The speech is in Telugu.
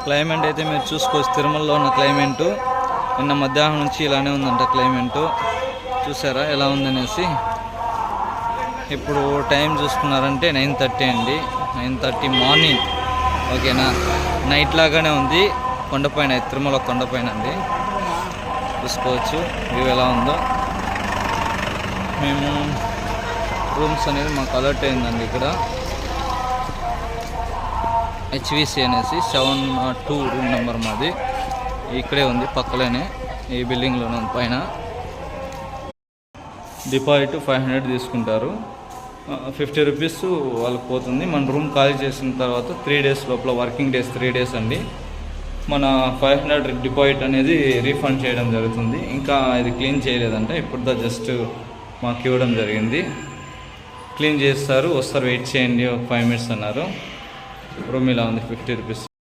క్లైమేట్ అయితే మీరు చూసుకోవచ్చు. తిరుమలలో ఉన్న క్లైమేటు నిన్న మధ్యాహ్నం నుంచి ఇలానే ఉందంట క్లైమేటు. చూసారా ఎలా ఉందనేసి. ఇప్పుడు టైం చూసుకున్నారంటే 9:30 అండి. 9:30 మార్నింగ్. ఓకేనా, నైట్ లాగానే ఉంది. కొండపైన, తిరుమల కొండపైన అండి. చూసుకోవచ్చు వ్యూ ఎలా ఉందో. మేము రూమ్స్ అనేది మాకు అలర్ట్ అయిందండి. ఇక్కడ HVC అనేసి 702 రూమ్ నెంబర్ మాది. ఇక్కడే ఉంది, పక్కలోనే ఈ బిల్డింగ్లోనే ఉంది. పైన డిపాజిట్ 500 తీసుకుంటారు. 50 రూపీస్ వాళ్ళకి పోతుంది. మన రూమ్ ఖాళీ చేసిన తర్వాత 3 డేస్ లోపల, వర్కింగ్ డేస్ 3 డేస్ అండి, మన 500 డిపాజిట్ అనేది రీఫండ్ చేయడం జరుగుతుంది. ఇంకా ఇది క్లీన్ చేయలేదంటే ఇప్పుడు జస్ట్ మాకు ఇవ్వడం జరిగింది. క్లీన్ చేస్తారు, వస్తారు, వెయిట్ చేయండి ఒక 5 minutes అన్నారు. రూమ్ ఇలా ఉంది, 50 రూపీస్.